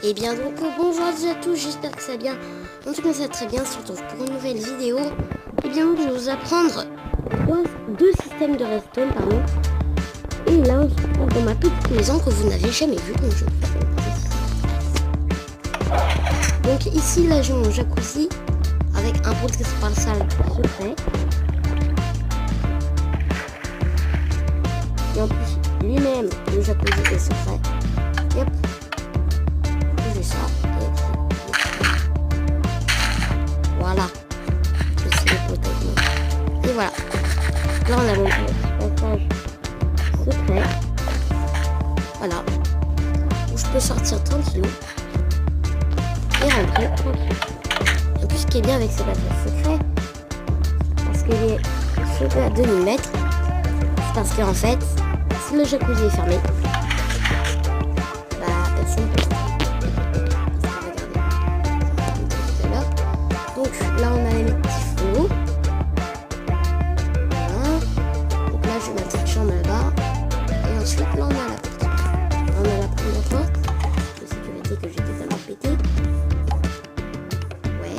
Et bien donc bonjour à tous, j'espère que ça va bien. En tout cas ça va très bien, on se retrouve pour une nouvelle vidéo. Et bien donc je vais vous apprendre deux systèmes de redstone, pardon. Et là on se retrouve dans ma petite maison que vous n'avez jamais vue, donc je vous fais donc ici là j'ai mon jacuzzi avec un pot principal secret. Et en plus lui-même le jacuzzi est secret. Et hop, j'ai ça. Voilà. Et voilà. Là on a mon passage secret. Voilà. Où je peux sortir tranquillou. Et rentrer tranquille. En plus ce qui est bien avec ce passage secret, parce qu'il est secret à 2000 mètres, c'est parce qu'en fait, si le jacuzzi est fermé, personne peut sortir. Donc là on a les petits flots. Voilà. Donc là j'ai ma petite chambre là-bas. Et ensuite là on a la petite. On a la première porte de sécurité que j'ai totalement pété. Ouais.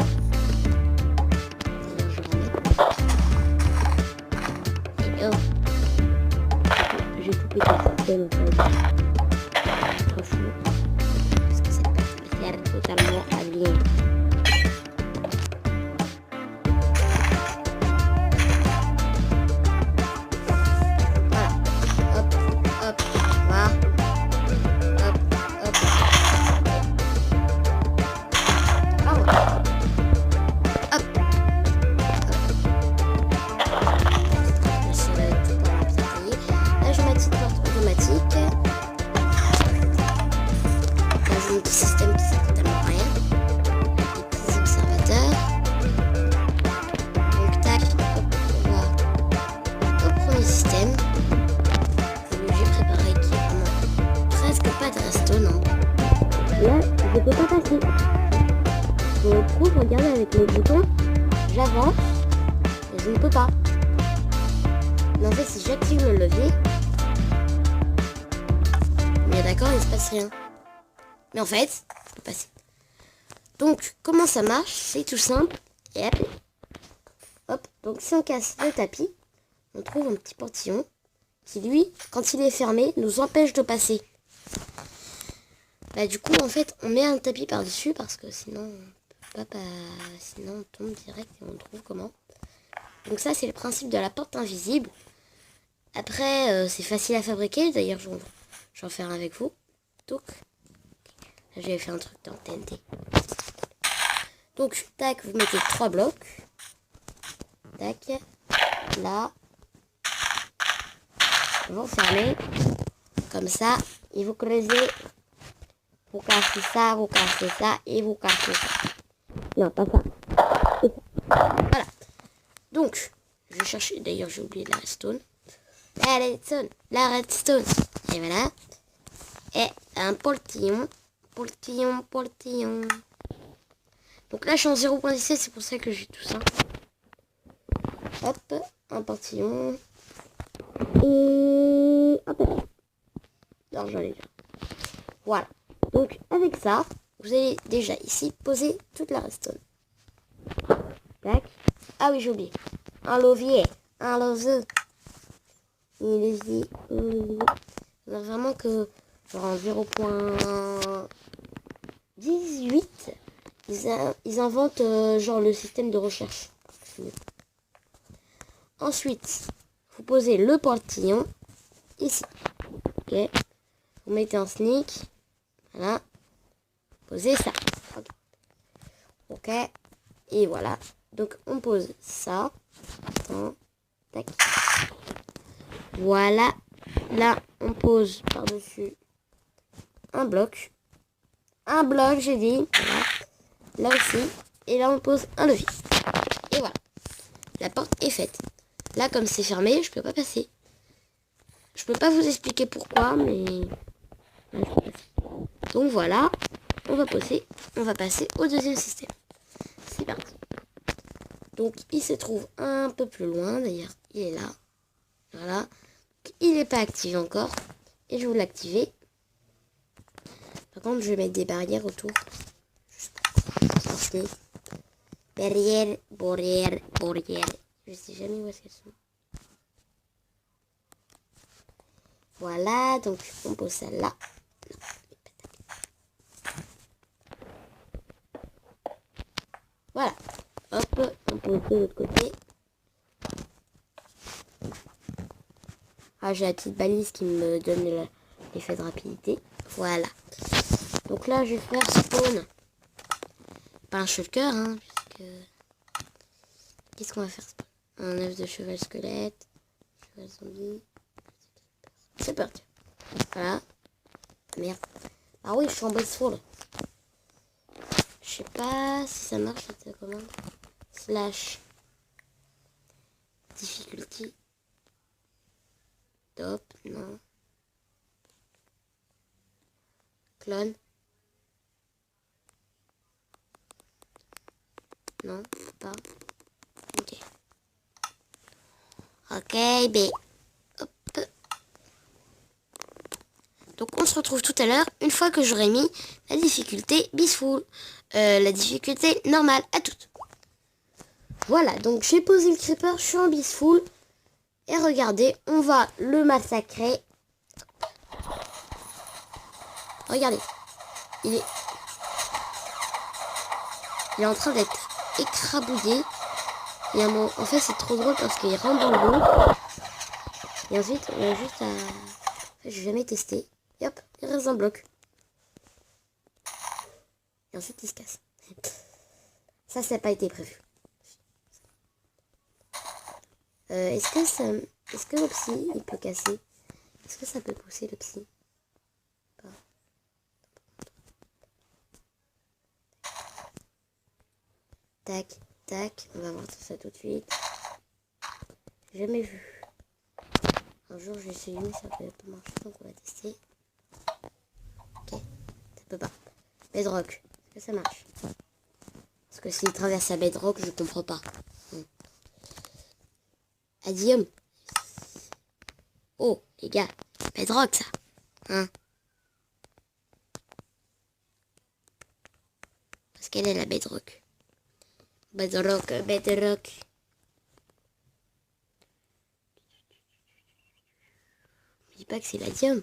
D'ailleurs je remets. Et oh. J'ai tout pété le système en fait. Franchement. Parce que cette porte elle est totalement alignée. Système qui sert totalement à rien. Les petits observateurs. Donc tac, hop, on va au premier système. Celui que j'ai préparé qui est vraiment presque pas de redstone. Hein. Là, je peux pas passer. Je trouve, regardez avec le bouton, j'avance et je ne peux pas. Mais en fait, si j'active le levier, mais d'accord, il ne se passe rien. Mais en fait, je peux passer. Donc, comment ça marche? C'est tout simple. Et hop, donc si on casse le tapis, on trouve un petit portillon qui, lui, quand il est fermé, nous empêche de passer. Bah, du coup, en fait, on met un tapis par-dessus parce que sinon, on peut pas, sinon on tombe direct et on trouve comment. Donc ça, c'est le principe de la porte invisible. Après, c'est facile à fabriquer. D'ailleurs, je vais en faire un avec vous. Donc, j'avais fait un truc dans TNT. Donc, tac, vous mettez 3 blocs. Tac. Là. Vous fermez. Comme ça. Et vous creusez. Vous cassez ça, vous cassez ça et vous cassez ça. Non, pas ça. Et ça. Voilà. Donc, je vais chercher. D'ailleurs, j'ai oublié la redstone. La redstone. La redstone. Et voilà. Et un portillon. Portillon. Donc là, je suis en 0.17, c'est pour ça que j'ai tout ça. Hop, un portillon. Et hop. Non, j'en ai déjà. Voilà. Donc, avec ça, vous allez déjà ici poser toute la redstone. Tac. Ah oui, j'ai oublié. Un levier. Il est ici. Non, vraiment que genre en 0.18, ils inventent genre le système de recherche. Ensuite, vous posez le portillon ici. Ok. Vous mettez un sneak. Voilà. Posez ça. Ok. Et voilà. Donc on pose ça. Attends. Tac. Voilà. Là, on pose par-dessus un bloc. Un bloc, j'ai dit. Voilà. Là aussi. Et là, on pose un levier. Et voilà. La porte est faite. Là, comme c'est fermé, je peux pas passer. Je peux pas vous expliquer pourquoi, mais... Là, je peux passer. Donc voilà. On va passer au deuxième système. C'est parti. Donc, il se trouve un peu plus loin. D'ailleurs, il est là. Voilà. Il n'est pas activé encore. Et je vais vous l'activer. Par contre, je vais mettre des barrières autour. Ça marche mieux. Barrière, barrière, barrière. Je sais jamais où est-ce qu'elles sont. Voilà, donc on pose ça là. Voilà. Hop, on pose de l'autre côté. Ah, j'ai la petite balise qui me donne l'effet de rapidité. Voilà. Donc là, je vais faire spawn. Pas un shulker, hein, puisque... Qu'est-ce qu'on va faire spawn? Un œuf de cheval squelette. Cheval zombie. C'est parti. Voilà. Merde. Ah oui, je suis en base full. Je sais pas si ça marche cette commande. Slash difficulty. Top, non. Clone. Non, pas. Ok. Ok, B. Hop. Donc on se retrouve tout à l'heure, une fois que j'aurai mis la difficulté Beastful. La difficulté normale à toutes. Voilà, donc j'ai posé le creeper, je suis en Beastful. Et regardez, on va le massacrer. Regardez. Il est en train d'être écrabouillé. Et en fait, c'est trop drôle parce qu'il rentre dans l'eau. Et ensuite, on a juste à... En fait, j'ai jamais testé. Et hop, il reste un bloc. Et ensuite, il se casse. Ça n'a pas été prévu. Est-ce que le psy, il peut casser? Est-ce que ça peut pousser le psy? Pas. Tac, tac. On va voir tout ça tout de suite. Jamais vu. Un jour, j'ai essayé, mais ça peut pas marcher, donc on va tester. Ok, ça peut pas. Bedrock, est-ce que ça marche? Parce que s'il traverse la bedrock, je comprends pas. Adium. Oh, les gars, bedrock ça. Hein? Parce qu'elle est la bedrock. Bedrock, bedrock. Je dis pas que c'est l'adium.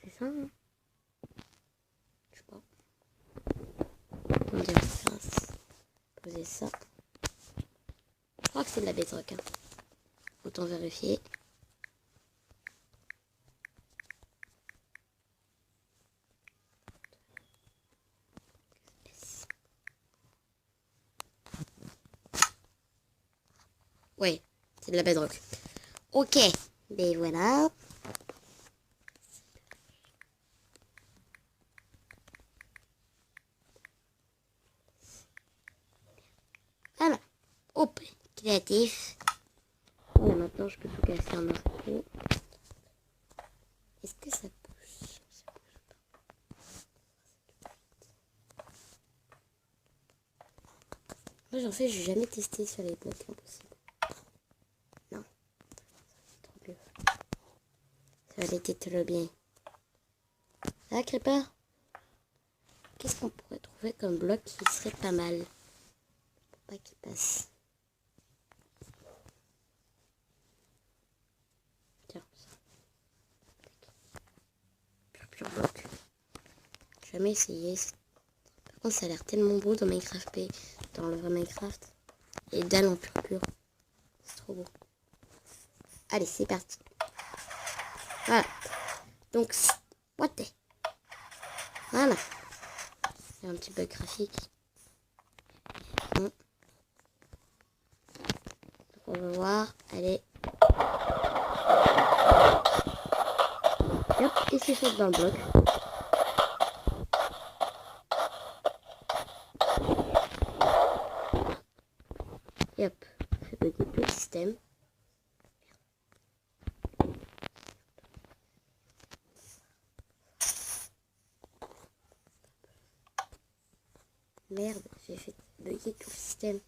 C'est ça, hein? Je sais pas. On dirait poser ça. Je crois que c'est de la bedrock. Hein. Autant vérifier. Ouais, c'est de la bedrock. Ok, ben voilà. Voilà. Hop, créatif. Et maintenant, je peux tout casser en un coup. Est-ce que ça pousse? Ça pousse pas. Moi, j'en fais, j'ai jamais testé sur les blocs impossibles. Non. Ça va être trop bien. Ça va être trop bien. Ah, Creeper? Qu'est-ce qu'on pourrait trouver comme bloc qui serait pas mal? Pour pas qu'il passe. Tiens, ça. Pur bloc. J'ai jamais essayé. Par contre, ça a l'air tellement beau dans Minecraft, dans le vrai Minecraft. Et dalles en pur. C'est trop beau. Allez, c'est parti. Voilà. Donc, what the... Voilà. C'est un petit bug graphique. Bon. Donc, on va voir. Allez. Hop, et c'est fait dans le bloc. Et hop, on fait bugger tout le système. Merde, j'ai fait bugger tout le système.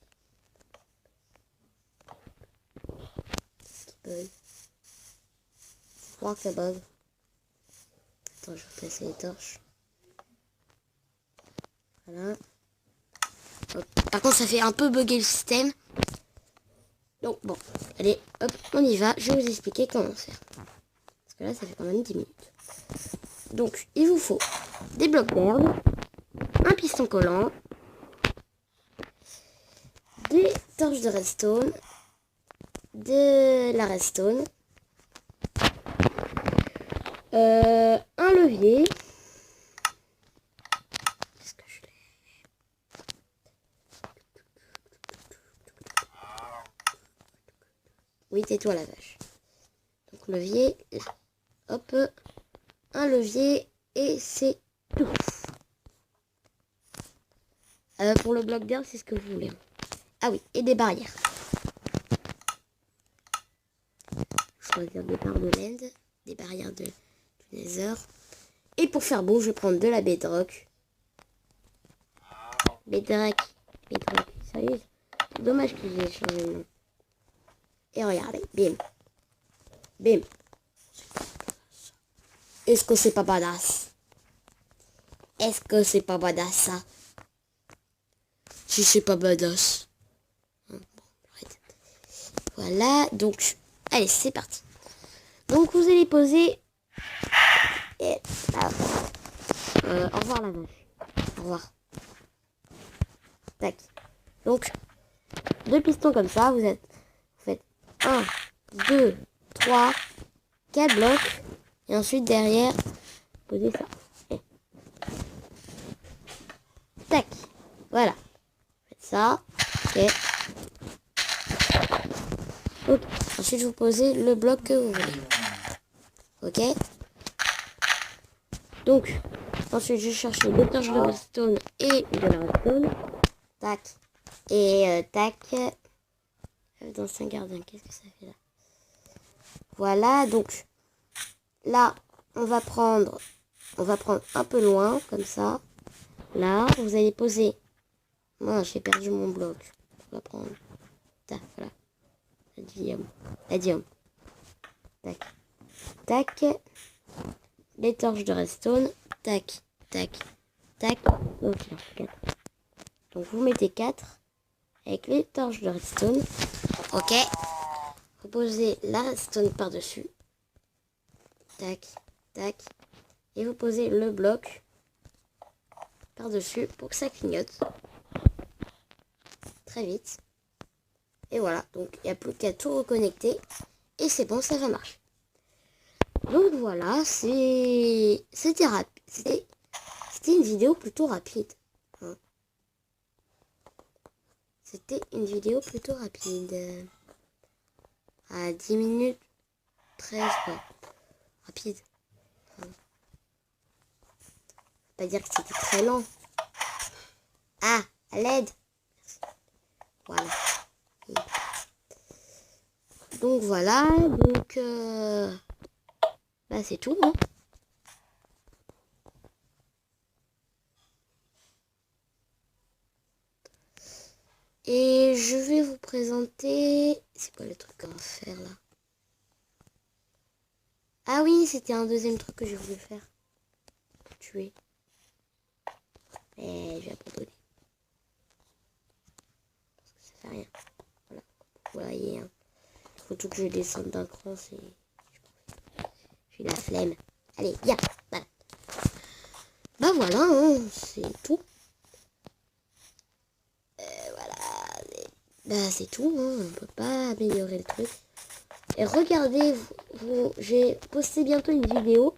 bug. Je crois que ça bug. Attends, je vais passer les torches. Voilà. Hop. Par contre, ça fait un peu bugger le système. Donc bon, allez, hop, on y va. Je vais vous expliquer comment faire. Parce que là, ça fait quand même 10 minutes. Donc, il vous faut des blocs d'herbe, un piston collant, des torches de redstone, de la redstone, un levier. Est-ce que je l'ai? Oui, tais-toi la vache. Donc levier, là. Hop, un levier et c'est tout. Pour le bloc d'herbe, c'est ce que vous voulez. Ah oui, et des barrières. Choisir des barres de land, des barrières du nether. Et pour faire beau, je vais prendre de la bedrock. Bedrock. Sérieux? Dommage que j'ai changé le nom. Et regardez, bim. Bim. Est-ce que c'est pas badass? Est-ce que c'est pas badass ça? Si c'est pas badass. Bon, arrête. Voilà, donc, allez, c'est parti. Donc vous allez poser... Et... au revoir la vache. Au revoir. Tac. Donc, 2 pistons comme ça, vous faites 1, 2, 3, 4 blocs. Et ensuite derrière, posez ça. Et... tac. Voilà. Faites ça. Et... ok. Ensuite, vous posez le bloc que vous voulez. Ok. Donc, ensuite, je cherche des torches de redstone et de la redstone. Tac. Et tac. Dans un gardien, qu'est-ce que ça fait là? Voilà, donc là, on va prendre un peu loin, comme ça. Là, vous allez poser. Moi, j'ai perdu mon bloc. On va prendre. Tac, voilà. L'adium. Tac. Tac. Les torches de redstone. Tac. Tac. Tac. Ok, 4. Donc, vous mettez 4 avec les torches de redstone. Ok. Vous posez la redstone par-dessus. Tac. Tac. Et vous posez le bloc par-dessus pour que ça clignote. Très vite. Et voilà. Donc, il n'y a plus qu'à tout reconnecter. Et c'est bon, ça va marcher. Donc voilà, c'était rapide. C'était une vidéo plutôt rapide. Hein. C'était une vidéo plutôt rapide. À 10 minutes 13, ouais. Rapide. Hein. Pas dire que c'était très lent. Ah, à l'aide. Voilà. Donc voilà, donc bah c'est tout. Hein. Et je vais vous présenter... c'est quoi le truc qu'on va faire là? Ah oui, c'était un deuxième truc que je voulais faire. Pour tuer. Mais je vais abandonner. Parce que ça fait rien. Voilà. Vous voyez, hein. Surtout que je descende d'un cran, c'est... j'ai la flemme. Allez, viens. Voilà. Bah voilà, hein, c'est tout. Voilà. Bah c'est tout, hein. On peut pas améliorer le truc. Et regardez, j'ai posté bientôt une vidéo.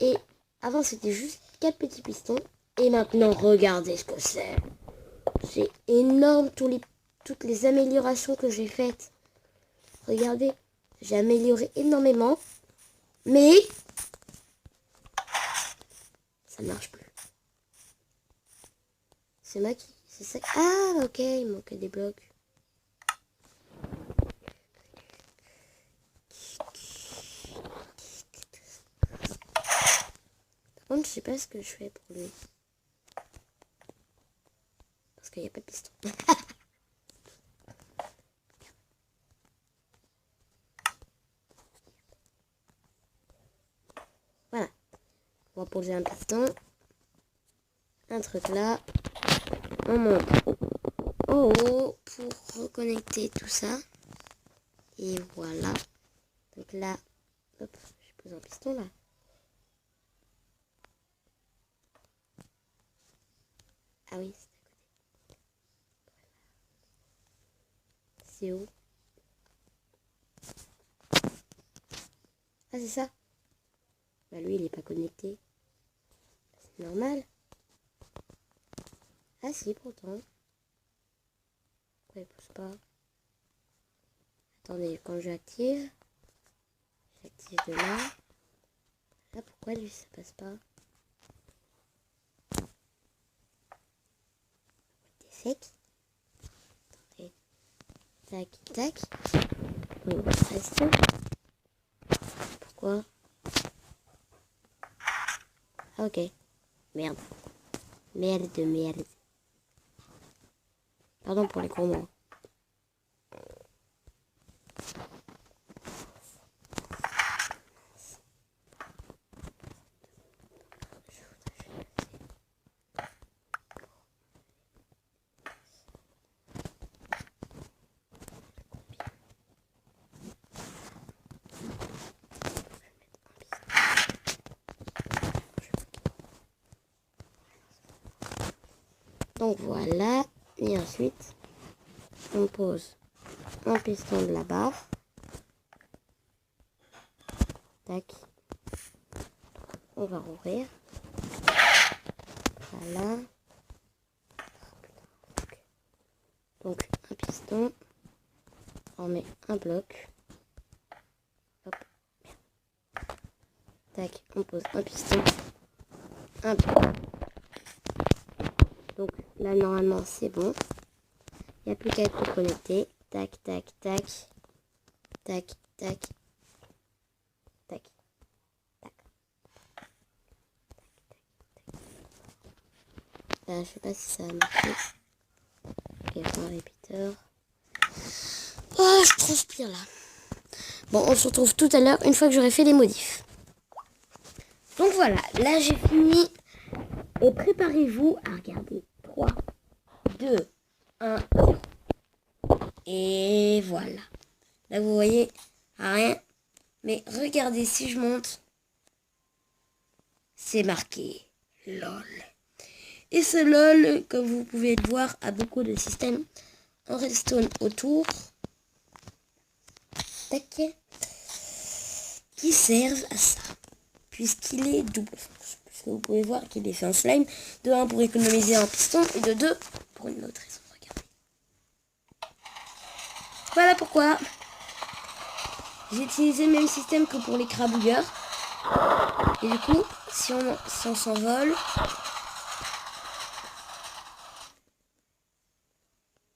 Et avant c'était juste 4 petits pistons. Et maintenant regardez ce que c'est. C'est énorme toutes les améliorations que j'ai faites. Regardez, j'ai amélioré énormément. Mais ça ne marche plus. C'est moi qui... c'est ça. Ah ok, il manquait des blocs. Par contre, je sais pas ce que je fais pour lui. Parce qu'il n'y a pas de piston. On va poser un piston. Un truc là. On monte en haut pour reconnecter tout ça. Et voilà. Donc là, hop, je pose un piston là. Ah oui, c'est à côté. C'est où? Ah, c'est ça? Bah lui, il est pas connecté. C'est normal. Ah si, pourtant. Pourquoi il pousse pas? Attendez, quand j'active de là. Là, pourquoi lui, ça passe pas? T'es sec? Attendez. Tac, tac. Oui, reste. Pourquoi? Ah, ok. Merde. Merde. Pardon pour les gros mots. Donc voilà, et ensuite on pose un piston de la barre. Tac. On va rouvrir. Voilà. Donc un piston. On met un bloc. Hop. Tac, on pose un piston. Un bloc. Donc là normalement c'est bon. Il n'y a plus qu'à être connecté. Tac, tac, tac. Tac, tac. Tac. Tac. Là, je sais pas si ça a marché. Ok, un répéteur. Oh, je transpire là. Bon, on se retrouve tout à l'heure une fois que j'aurai fait les modifs. Donc voilà, là j'ai fini. Et préparez-vous à regarder. 3, 2, 1, 0. Et voilà. Là vous voyez, rien. Mais regardez, si je monte, c'est marqué LOL. Et ce LOL, comme vous pouvez le voir, a beaucoup de systèmes en redstone autour. Tac. Qui servent à ça. Puisqu'il est double fonction. Puisque vous pouvez voir qu'il est fait en slime. De 1 pour économiser un piston et de 2 pour une autre raison. Regardez. Voilà pourquoi j'ai utilisé le même système que pour les crabouilleurs. Et du coup, si on s'envole,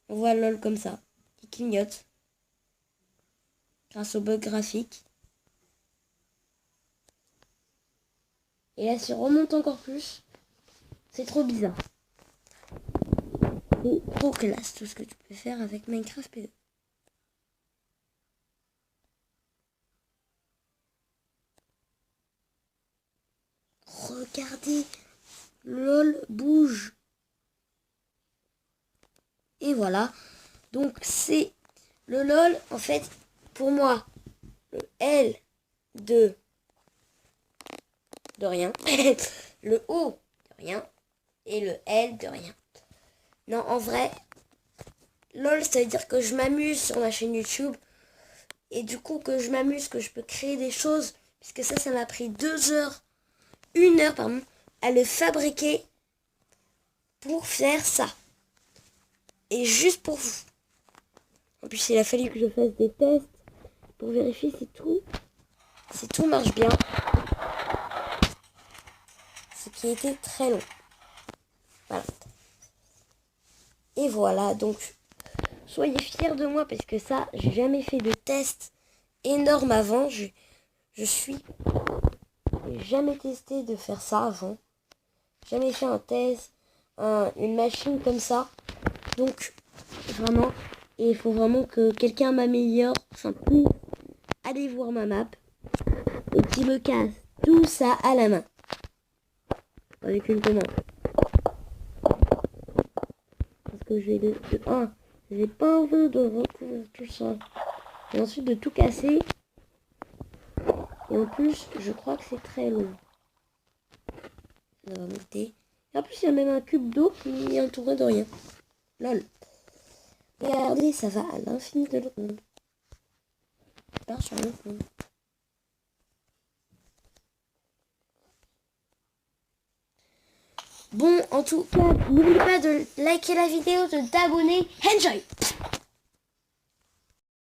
on voit LOL comme ça, qui clignote grâce au bug graphique. Et là, si on remonte encore plus, c'est trop bizarre. C'est trop classe tout ce que tu peux faire avec Minecraft P2. Regardez, LOL bouge. Et voilà. Donc c'est le LOL, en fait, pour moi, le L de rien, le O de rien et le L de rien. Non, en vrai, LOL, ça veut dire que je m'amuse sur ma chaîne YouTube et du coup que je m'amuse, que je peux créer des choses, puisque ça m'a pris 1 heure, pardon, à le fabriquer pour faire ça. Et juste pour vous. En plus, il a fallu que je fasse des tests pour vérifier si tout marche bien. Ce qui était très long. Voilà. Et voilà, donc soyez fiers de moi parce que ça, j'ai jamais fait de test énorme avant. J'ai jamais testé de faire ça avant. Jamais fait un test, une machine comme ça. Donc vraiment, et il faut vraiment que quelqu'un m'améliore, enfin pour aller voir ma map et qui me casse tout ça à la main. avec une commande. Parce que j'ai pas envie de recouvrir tout ça. Et ensuite de tout casser. Et en plus, je crois que c'est très long. Ça va monter. Et en plus, il y a même un cube d'eau qui est entouré de rien. Lol. Regardez, ça va à l'infini de l'autre monde. Je pars sur l'autre monde. Bon, en tout cas, n'oubliez pas de liker la vidéo, de t'abonner. Enjoy!